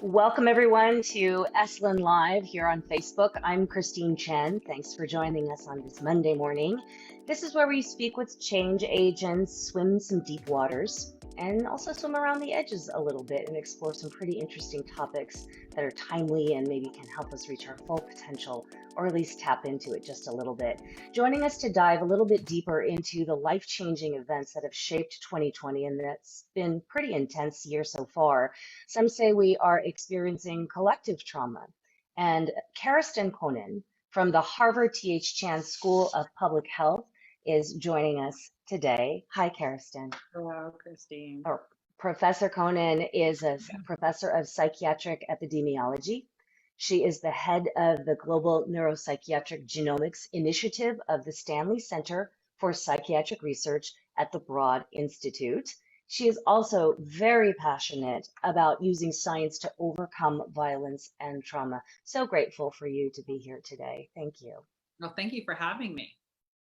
Welcome everyone to Esalen Live here on Facebook. I'm Christine Chen. Thanks for joining us on this Monday morning. This is where we speak with change agents, swim some deep waters, and also swim around the edges a little bit and explore some pretty interesting topics that are timely and maybe can help us reach our full potential, or at least tap into it just a little bit. Joining us to dive a little bit deeper into the life-changing events that have shaped 2020, and that's been pretty intense year so far. Some say we are experiencing collective trauma. And Karestan Koenen from the Harvard T.H. Chan School of Public Health is joining us today. Hi, Karestan. Hello, Christine. Professor Koenen is a professor of psychiatric epidemiology. She is the head of the Global Neuropsychiatric Genomics Initiative of the Stanley Center for Psychiatric Research at the Broad Institute. She is also very passionate about using science to overcome violence and trauma. So grateful for you to be here today. Thank you. Well, thank you for having me.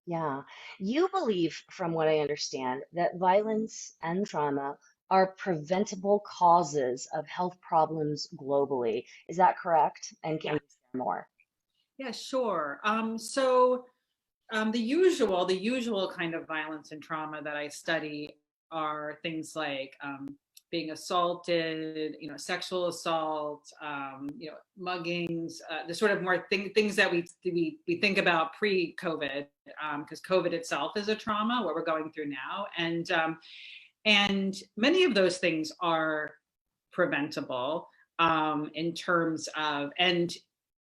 Yeah, you believe, from what I understand, that violence and trauma are preventable causes of health problems globally. Is that correct? And can you say more? Yeah, sure. The usual kind of violence and trauma that I study are things like being assaulted, sexual assault, muggings, the sort of more things that we think about pre-COVID, because COVID itself is a trauma, what we're going through now, and many of those things are preventable in terms of and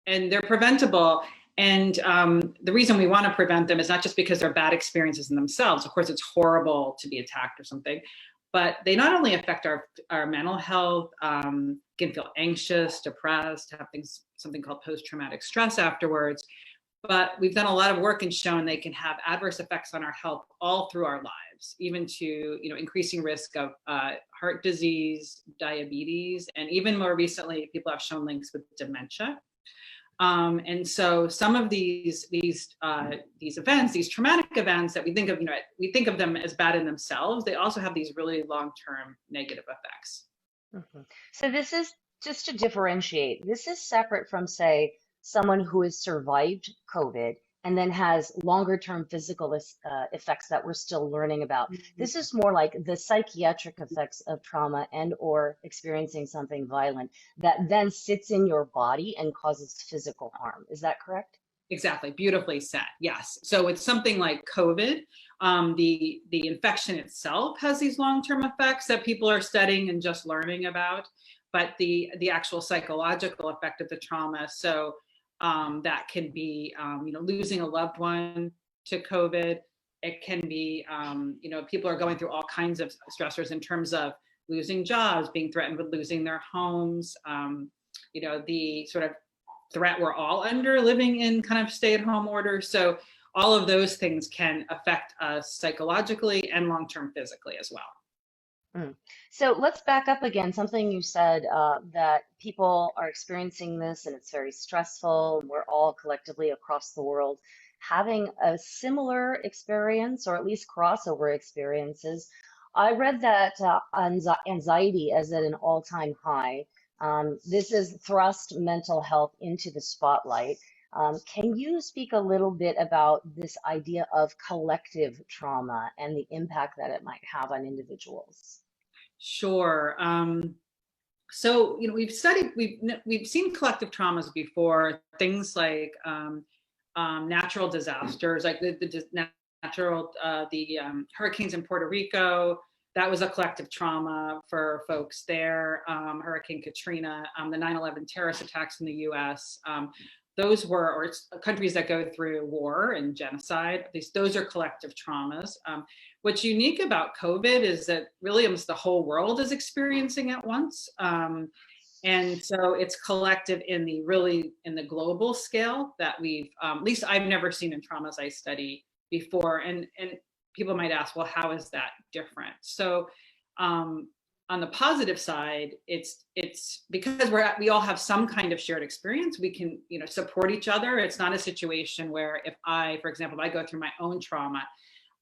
they're preventable. And the reason we want to prevent them is not just because they're bad experiences in themselves. Of course, it's horrible to be attacked or something, but they not only affect our mental health, can feel anxious, depressed, have something called post-traumatic stress afterwards. But we've done a lot of work and shown they can have adverse effects on our health all through our lives, even to increasing risk of heart disease, diabetes, and even more recently, people have shown links with dementia. And so some of these events, these traumatic events that we think of them as bad in themselves, they also have these really long-term negative effects. Mm-hmm. So this is, just to differentiate, this is separate from, say, someone who has survived COVID and then has longer term physical effects that we're still learning about. Mm-hmm. This is more like the psychiatric effects of trauma and or experiencing something violent that then sits in your body and causes physical harm. Is that correct? Exactly. Beautifully said. Yes. So it's something like COVID. The infection itself has these long-term effects that people are studying and just learning about, but the actual psychological effect of the trauma. So that can be, losing a loved one to COVID. It can be, people are going through all kinds of stressors in terms of losing jobs, being threatened with losing their homes, the sort of threat we're all under living in kind of stay-at-home order. So all of those things can affect us psychologically and long-term physically as well. So let's back up again. Something you said that people are experiencing this and it's very stressful. We're all collectively across the world having a similar experience or at least crossover experiences. I read that anxiety is at an all-time high. This has thrust mental health into the spotlight. Can you speak a little bit about this idea of collective trauma and the impact that it might have on individuals? Sure. So we've seen collective traumas before, things like natural disasters, like the hurricanes in Puerto Rico. That was a collective trauma for folks there. Hurricane Katrina, the 9/11 terrorist attacks in the U.S. Those were countries that go through war and genocide. Those are collective traumas. What's unique about COVID is that really almost the whole world is experiencing at once. And so it's collective in the global scale that we've, at least I've never seen in traumas I study before. And people might ask, well, how is that different? So on the positive side, it's because we all have some kind of shared experience. We can support each other. It's not a situation where if I, for example, if I go through my own trauma,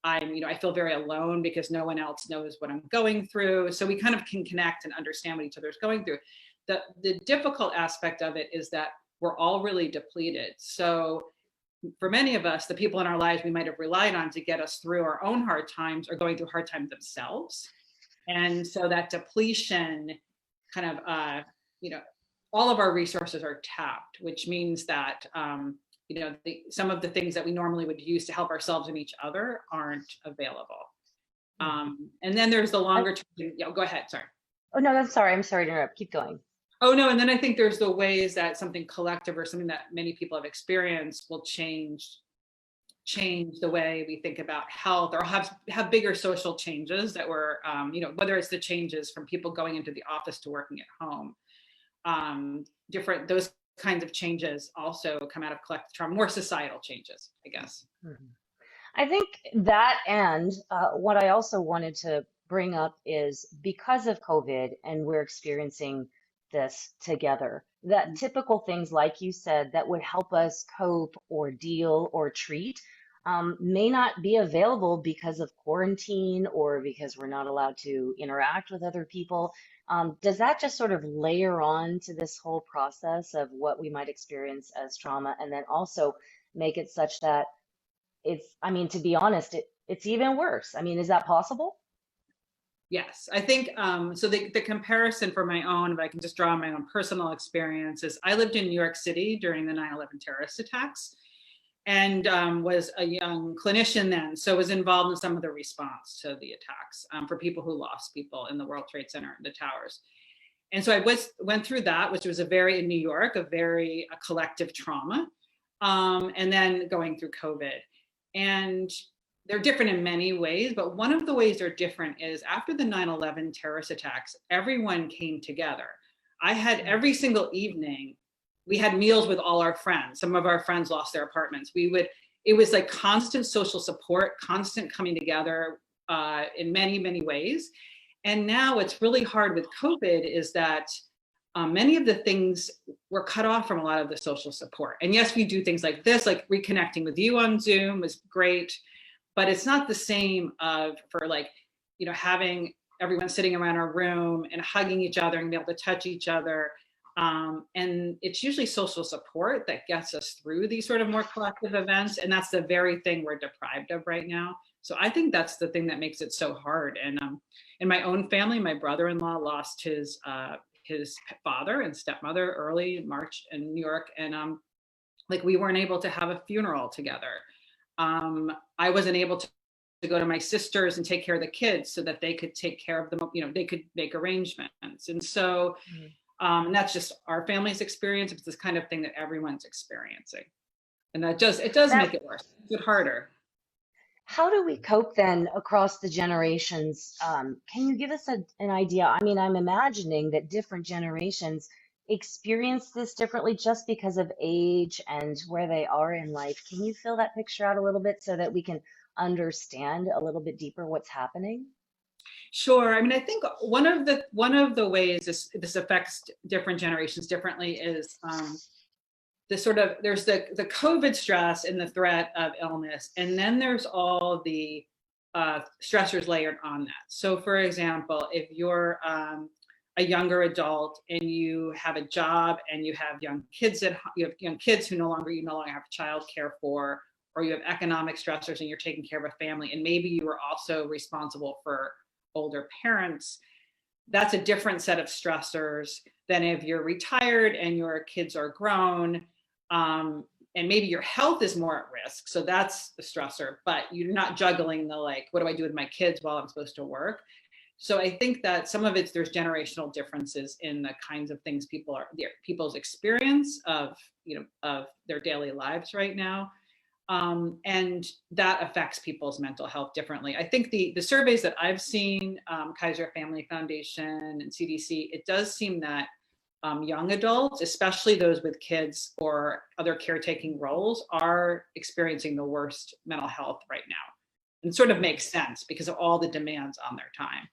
I feel very alone because no one else knows what I'm going through. So we kind of can connect and understand what each other's going through. The difficult aspect of it is that we're all really depleted. So for many of us, the people in our lives we might have relied on to get us through our own hard times are going through hard times themselves. And so that depletion kind of, all of our resources are tapped, which means that, some of the things that we normally would use to help ourselves and each other aren't available. And then there's the longer term. Yeah, go ahead. Sorry. Oh, no, I'm sorry. I'm sorry to interrupt. Keep going. Oh, no. And then I think there's the ways that something collective or something that many people have experienced will change the way we think about health, or have bigger social changes that were, whether it's the changes from people going into the office to working at home, those kinds of changes also come out of collective trauma, more societal changes, I guess. Mhm. I think that, and what I also wanted to bring up is because of COVID and we're experiencing this together, that typical things, like you said, that would help us cope or deal or treat may not be available because of quarantine or because we're not allowed to interact with other people. Does that just sort of layer on to this whole process of what we might experience as trauma, and then also make it such that to be honest, it's even worse? I mean, is that possible? Yes, I think so. The comparison for my own, if I can just draw my own personal experiences, I lived in New York City during the 9/11 terrorist attacks, and was a young clinician then, so was involved in some of the response to the attacks for people who lost people in the World Trade Center, the towers. And so I went through that, which was in New York, a collective trauma, and then going through COVID. And they're different in many ways, but one of the ways they're different is after the 9/11 terrorist attacks, everyone came together. I had every single evening, we had meals with all our friends. Some of our friends lost their apartments. It was like constant social support, constant coming together in many, many ways. And now what's really hard with COVID is that many of the things were cut off from a lot of the social support. And yes, we do things like this, like reconnecting with you on Zoom was great, but it's not the same for having everyone sitting around our room and hugging each other and be able to touch each other. And it's usually social support that gets us through these sort of more collective events. And that's the very thing we're deprived of right now. So I think that's the thing that makes it so hard. And in my own family, my brother-in-law lost his father and stepmother early in March in New York. And we weren't able to have a funeral together. I wasn't able to go to my sisters and take care of the kids so that they could take care of them, they could make arrangements. And so and that's just our family's experience. It's this kind of thing that everyone's experiencing. And it does make it worse, it's harder. How do we cope then across the generations? Can you give us an idea? I mean, I'm imagining that different generations experience this differently just because of age and where they are in life. Can you fill that picture out a little bit so that we can understand a little bit deeper what's happening? Sure. I mean, I think one of the ways this affects different generations differently is there's the COVID stress and the threat of illness, and then there's all the stressors layered on that. So, for example, if you're a younger adult and you have a job and you have young kids you have young kids who you no longer have childcare for, or you have economic stressors and you're taking care of a family, and maybe you are also responsible for older parents, that's a different set of stressors than if you're retired and your kids are grown, and maybe your health is more at risk. So that's the stressor, but you're not juggling what do I do with my kids while I'm supposed to work? So I think that some of there's generational differences in the kinds of things people's experience of their daily lives right now. And that affects people's mental health differently. I think the surveys that I've seen, Kaiser Family Foundation and CDC, it does seem that young adults, especially those with kids or other caretaking roles, are experiencing the worst mental health right now. And it sort of makes sense because of all the demands on their time.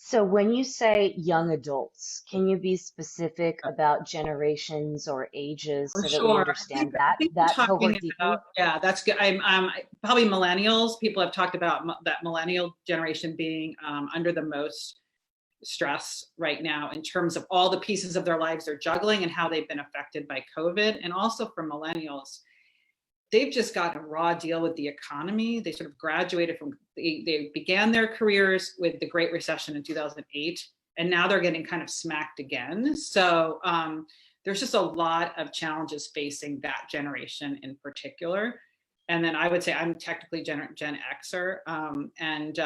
So when you say young adults, can you be specific about generations or ages For so that we sure. understand I that think we're that talking cohort about, deeply? yeah, that's good. I'm probably millennials. People have talked about that millennial generation being under the most stress right now in terms of all the pieces of their lives they're juggling and how they've been affected by COVID. And also for millennials, they've just gotten a raw deal with the economy. They sort of graduated from, they began their careers with the Great Recession in 2008, and now they're getting kind of smacked again. So there's just a lot of challenges facing that generation in particular. And then I would say I'm technically Gen Xer, and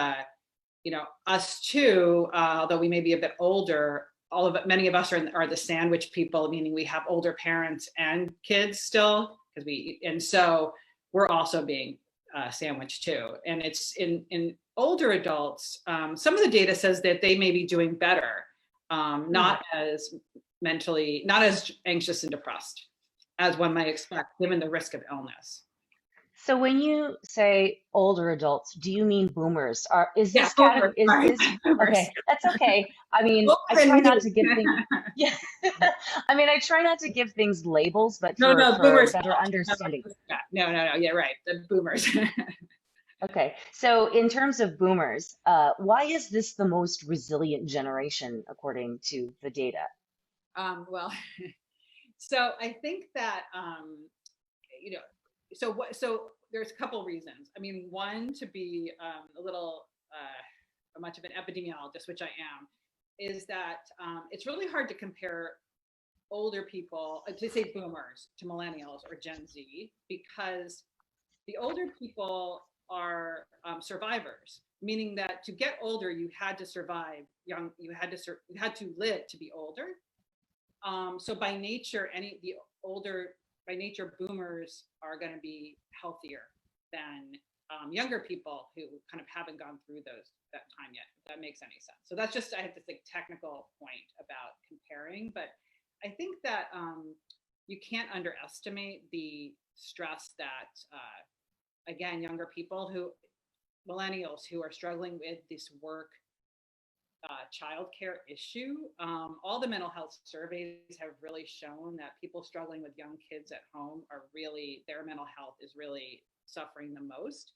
us too, although we may be a bit older, many of us are the sandwich people, meaning we have older parents and kids still, and so we're also being sandwiched too. And it's in older adults, some of the data says that they may be doing better, not as not as anxious and depressed as one might expect, given the risk of illness. So when you say older adults, do you mean boomers? Is Yeah, this boomers, is sorry, this boomers. okay? That's okay. I mean, I Older try than not to me. give things, yeah. I mean, I try not to give things labels, but No, no, for boomers. better understanding. No. Yeah, right. The boomers. Okay. So in terms of boomers, why is this the most resilient generation according to the data? Well, so I think that you know, so there's a couple reasons. I mean, one, to be a little much of an epidemiologist, which I am, is that it's really hard to compare older people, to say boomers, to millennials or Gen Z, because the older people are survivors, meaning that to get older, you had to survive young, you had to live to be older. So by nature, the older, by nature, boomers are going to be healthier than younger people who kind of haven't gone through that time yet, if that makes any sense. So that's just, I have this like technical point about comparing, but I think that you can't underestimate the stress that, again, younger people millennials who are struggling with this work childcare issue. All the mental health surveys have really shown that people struggling with young kids at home their mental health is really suffering the most.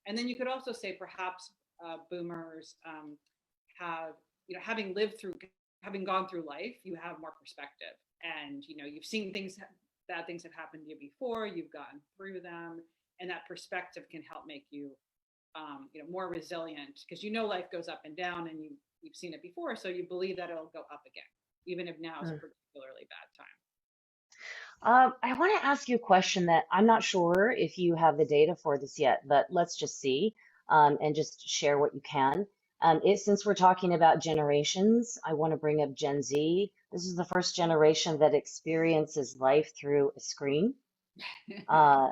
And then you could also say perhaps boomers have, having gone through life, you have more perspective, and you've seen bad things have happened to you before, you've gotten through them, and that perspective can help make you more resilient, because life goes up and down, and you've seen it before, so you believe that it'll go up again, even if now is a particularly bad time. I want to ask you a question that I'm not sure if you have the data for this yet, but let's just see and just share what you can. Since we're talking about generations, I want to bring up Gen Z. This is the first generation that experiences life through a screen uh,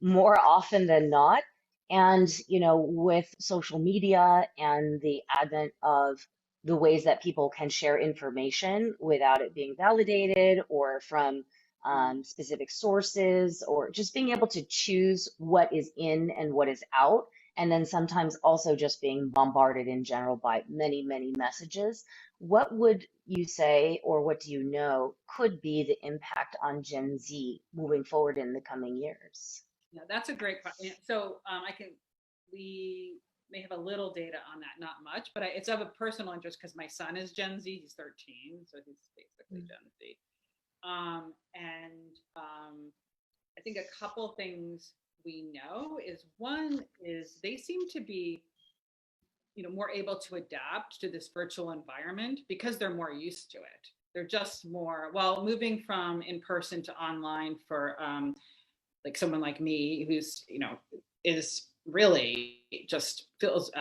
more often than not. And, with social media and the advent of the ways that people can share information without it being validated or from specific sources, or just being able to choose what is in and what is out, and then sometimes also just being bombarded in general by many, many messages. What would you say, or what do you know could be the impact on Gen Z moving forward in the coming years? Yeah, that's a great question. So we may have a little data on that, not much, but it's of a personal interest because my son is Gen Z. He's 13, so he's basically Gen Z. I think a couple things we know is, one is they seem to be more able to adapt to this virtual environment because they're more used to it. They're just more, well, moving from in person to online for like someone like me who's is really just feels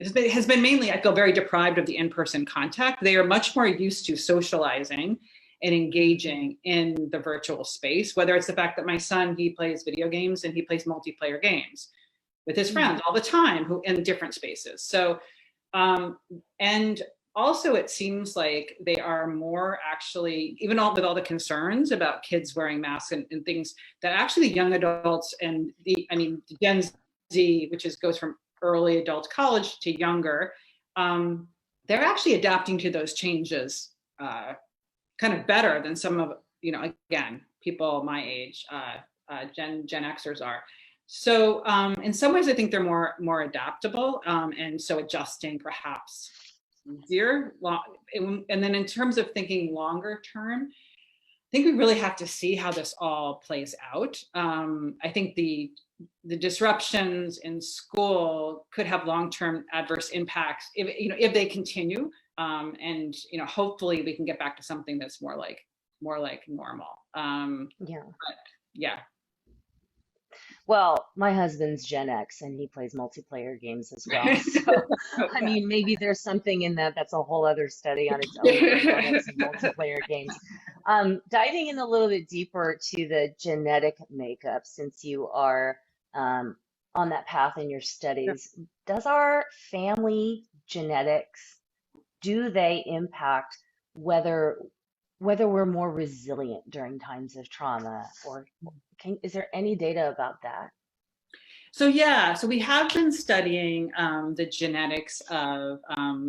has been mainly, I feel, very deprived of the in-person contact. They are much more used to socializing and engaging in the virtual space, whether it's the fact that my son, he plays video games and he plays multiplayer games with his friends all the time, who in different spaces. So and also it seems like they are more actually, even with all the concerns about kids wearing masks and things, that actually young adults and the Gen Z, which goes from early adult college to younger, they're actually adapting to those changes kind of better than some of, again, people my age, Gen Xers are. So in some ways, I think they're more adaptable, and so adjusting perhaps easier. And then in terms of thinking longer term, I think we really have to see how this all plays out. I think the disruptions in school could have long-term adverse impacts if they continue, and hopefully we can get back to something that's more like normal. Yeah. But yeah. Well, my husband's Gen X and he plays multiplayer games as well. So, I mean, maybe there's something in that. That's a whole other study on its own, the importance of multiplayer games. Diving in a little bit deeper to the genetic makeup, since you are on that path in your studies, does our family genetics, do they impact whether we're more resilient during times of trauma, or is there any data about that? So yeah, so we have been studying the genetics of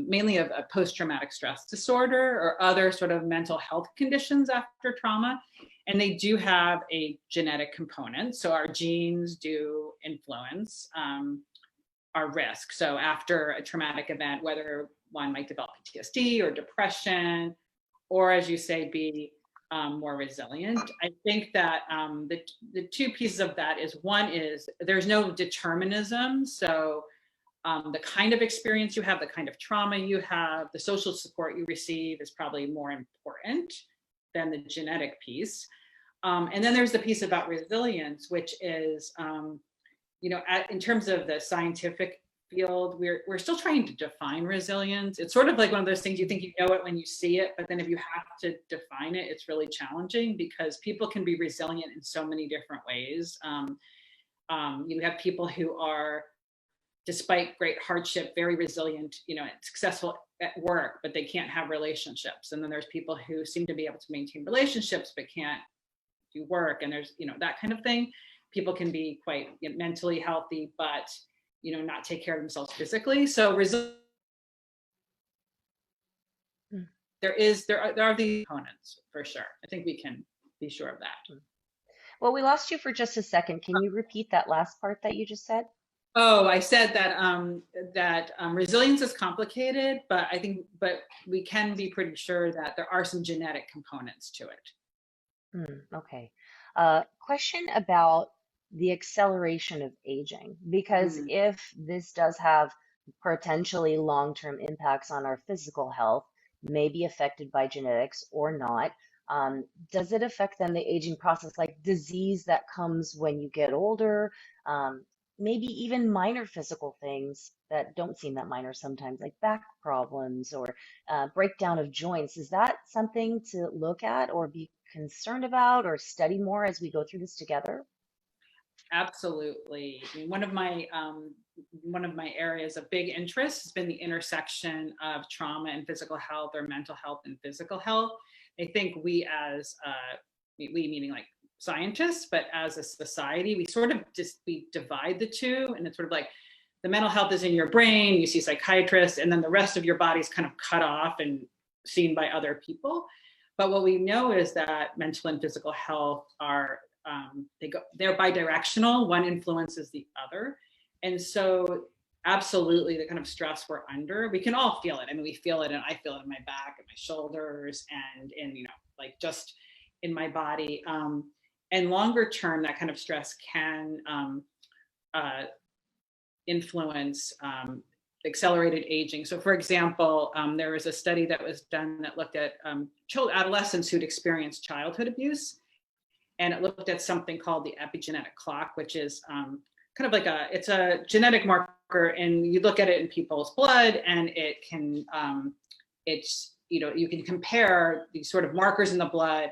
mainly of a post-traumatic stress disorder or other sort of mental health conditions after trauma. And they do have a genetic component. So our genes do influence our risk. So after a traumatic event, whether one might develop PTSD or depression, or as you say, be more resilient. I think that the two pieces of that is, one is there's no determinism. So the kind of experience you have, the kind of trauma you have, the social support you receive is probably more important than the genetic piece. And then there's the piece about resilience, which is, in terms of the scientific field, we're still trying to define resilience. It's sort of like one of those things you think you know it when you see it, but then if you have to define it, it's really challenging because people can be resilient in so many different ways. You have people who are, despite great hardship, very resilient, and successful at work, but they can't have relationships. And then there's people who seem to be able to maintain relationships, but can't do work. And there's, that kind of thing. People can be quite mentally healthy, but not take care of themselves physically. So there are these components for sure. I think we can be sure of that. Well, we lost you for just a second. Can you repeat that last part that you just said? Oh, I said that resilience is complicated, but we can be pretty sure that there are some genetic components to it. Okay. Question about the acceleration of aging, because if this does have potentially long-term impacts on our physical health, may be affected by genetics or not, does it affect then the aging process, like disease that comes when you get older, maybe even minor physical things that don't seem that minor sometimes, like back problems or breakdown of joints? Is that something to look at or be concerned about or study more as we go through this together? Absolutely. I mean, one of my areas of big interest has been the intersection of trauma and physical health, or mental health and physical health. I think we as we meaning like scientists, but as a society, we divide the two, and it's sort of like the mental health is in your brain, you see psychiatrists, and then the rest of your body is kind of cut off and seen by other people. But what we know is that mental and physical health are they're bidirectional. One influences the other. And so absolutely the kind of stress we're under, we can all feel it. I mean, we feel it, and I feel it in my back and my shoulders and in, like just in my body. And longer term, that kind of stress can influence accelerated aging. So for example, there was a study that was done that looked at adolescents who'd experienced childhood abuse. And it looked at something called the epigenetic clock, which is kind of like it's a genetic marker, and you look at it in people's blood, and it can, you can compare these sort of markers in the blood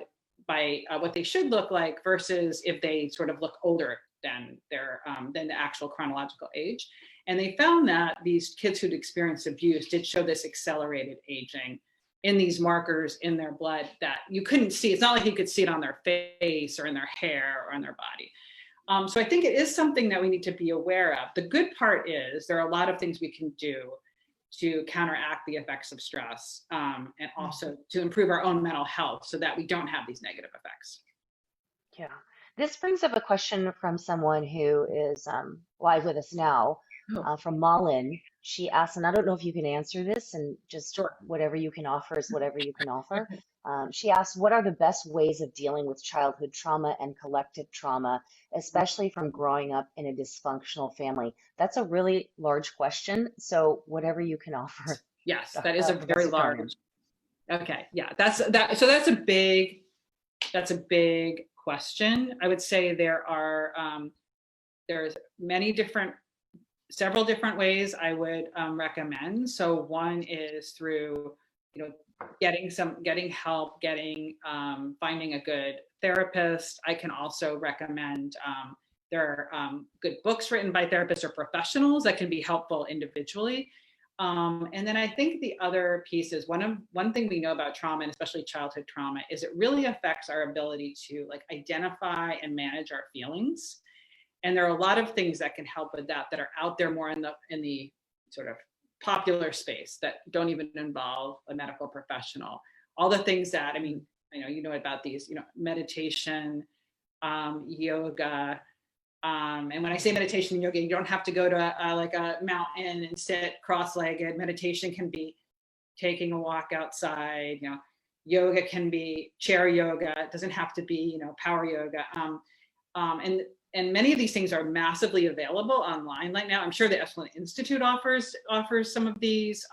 by what they should look like versus if they sort of look older than the actual chronological age. And they found that these kids who'd experienced abuse did show this accelerated aging in these markers in their blood that you couldn't see. It's not like you could see it on their face or in their hair or on their body. So I think it is something that we need to be aware of. The good part is there are a lot of things we can do to counteract the effects of stress, and also to improve our own mental health so that we don't have these negative effects. Yeah. This brings up a question from someone who is live with us now, Oh, from Malin. She asked, and I don't know if you can answer this, and just sure. whatever you can offer is whatever you can offer. She asked, what are the best ways of dealing with childhood trauma and collective trauma, especially from growing up in a dysfunctional family? That's a really large question, so whatever you can offer, Yes, that is a very Professor large. Koenen. Okay, yeah, that's that. So that's a big question. I would say there's several different ways I would recommend. So one is through, getting help, finding a good therapist. I can also recommend, there are good books written by therapists or professionals that can be helpful individually. And then I think the other piece is one thing we know about trauma, and especially childhood trauma, is it really affects our ability to identify and manage our feelings. And there are a lot of things that can help with that are out there more in the sort of popular space that don't even involve a medical professional. All the things that, I mean, I know you know about these, meditation, yoga. And when I say meditation and yoga, you don't have to go to a mountain and sit cross-legged. Meditation can be taking a walk outside. Yoga can be chair yoga. It doesn't have to be, power yoga. And many of these things are massively available online right now. I'm sure the Esalen Institute offers some of these.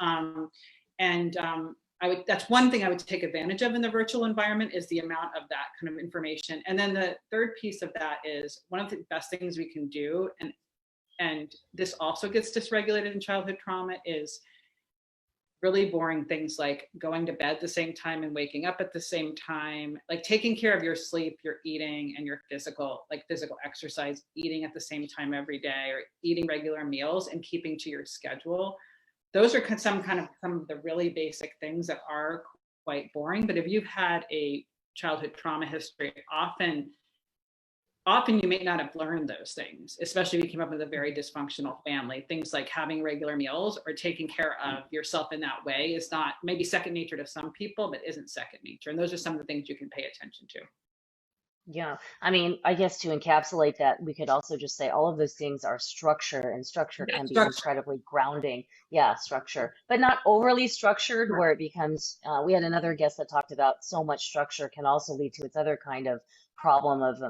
That's one thing I would take advantage of in the virtual environment, is the amount of that kind of information. And then the third piece of that is one of the best things we can do, and this also gets dysregulated in childhood trauma, is really boring things like going to bed the same time and waking up at the same time, like taking care of your sleep, your eating, and your physical exercise, eating at the same time every day, or eating regular meals and keeping to your schedule. Those are some of the really basic things that are quite boring. But if you've had a childhood trauma history, often you may not have learned those things, especially if you came up with a very dysfunctional family. Things like having regular meals or taking care of yourself in that way is not, maybe second nature to some people, but isn't second nature. And those are some of the things you can pay attention to. Yeah, I mean, I guess to encapsulate that, we could also just say all of those things are structure, and structure Yeah, can be structure. incredibly grounding. Yeah, structure, but not overly structured where it becomes, we had another guest that talked about so much structure can also lead to its other kind of problem of,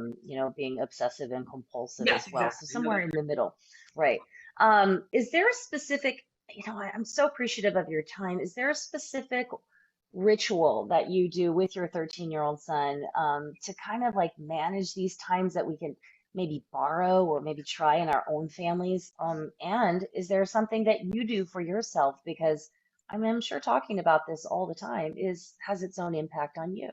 being obsessive and compulsive Yes, as well. So exactly. somewhere in the middle, right? Is there a specific, I'm so appreciative of your time. Is there a specific ritual that you do with your 13-year-old son, to kind of manage these times that we can maybe borrow or maybe try in our own families? And is there something that you do for yourself? Because I'm sure talking about this all the time has its own impact on you.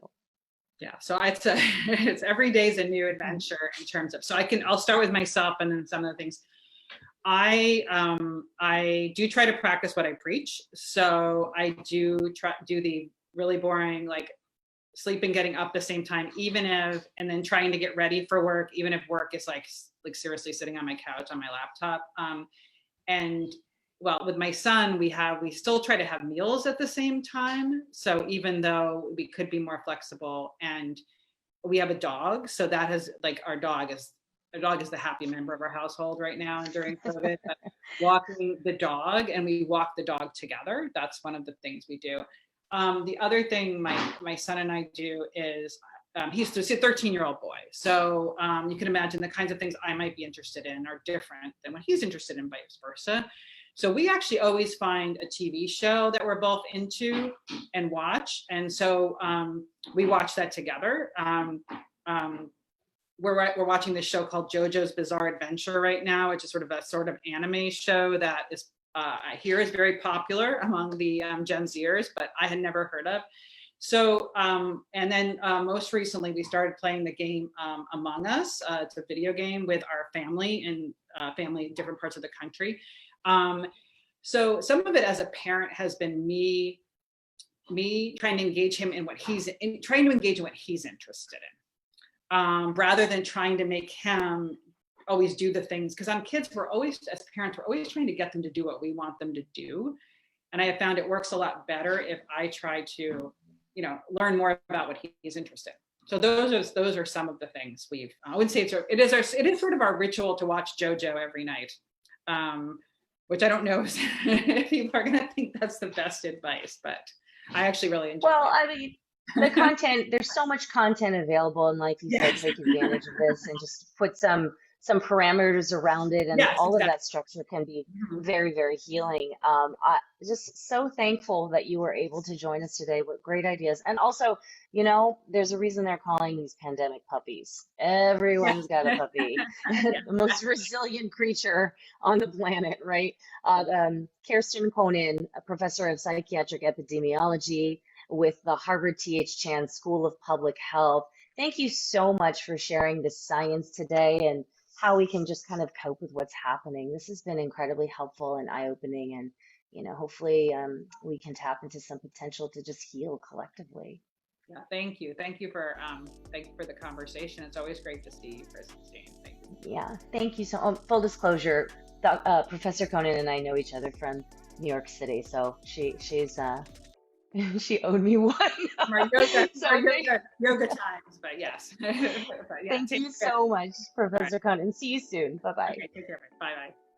Yeah, so it's every day is a new adventure in terms of, I'll start with myself and then some of the things. I do try to practice what I preach. So I do the really boring, sleeping, getting up the same time, and then trying to get ready for work, even if work is like seriously sitting on my couch on my laptop. And well, with my son, we still try to have meals at the same time. So even though we could be more flexible, and we have a dog, so that has our dog is the happy member of our household right now during COVID. Walking the dog, and we walk the dog together. That's one of the things we do. The other thing my son and I do is, he's a 13-year-old boy. So you can imagine the kinds of things I might be interested in are different than what he's interested in, vice versa. So we actually always find a TV show that we're both into and watch. And so we watch that together. We're watching this show called JoJo's Bizarre Adventure right now, which is sort of anime show that is I hear is very popular among the Gen Zers, but I had never heard of. So and then most recently we started playing the game Among Us. It's a video game with our family in different parts of the country. So some of it as a parent has been me trying to engage him in trying to engage in what he's interested in, rather than trying to make him always do the things. Because on kids, as parents, we're always trying to get them to do what we want them to do. And I have found it works a lot better if I try to, learn more about what he's interested in. So those are some of the things I would say it is sort of our ritual to watch JoJo every night, which I don't know if people are going to think that's the best advice, but I actually really enjoy Well, it. I mean, the content, there's so much content available, and like you said, Yes. take advantage of this and just put some parameters around it, and Yes, all of exactly. that structure can be Mhm. very, very healing. I just so thankful that you were able to join us today with great ideas. And also, there's a reason they're calling these pandemic puppies. Everyone's got a Yeah. puppy, Yeah. the most resilient creature on the planet, right? Karestan Koenen, a professor of psychiatric epidemiology with the Harvard T.H. Chan School of Public Health. Thank you so much for sharing this science today and how we can just kind of cope with what's happening. This has been incredibly helpful and eye-opening, and hopefully we can tap into some potential to just heal collectively. Yeah, thank you for the conversation. It's always great to see you, Christine. Thank you. Yeah, thank you so. Full disclosure, Professor Conan and I know each other from New York City, so she's she owed me one. Our yoga, So our yoga times, but yes. But yeah, thank take you care. so much, All right. Professor Conan. See you soon. Bye bye. Okay, take care. Bye bye.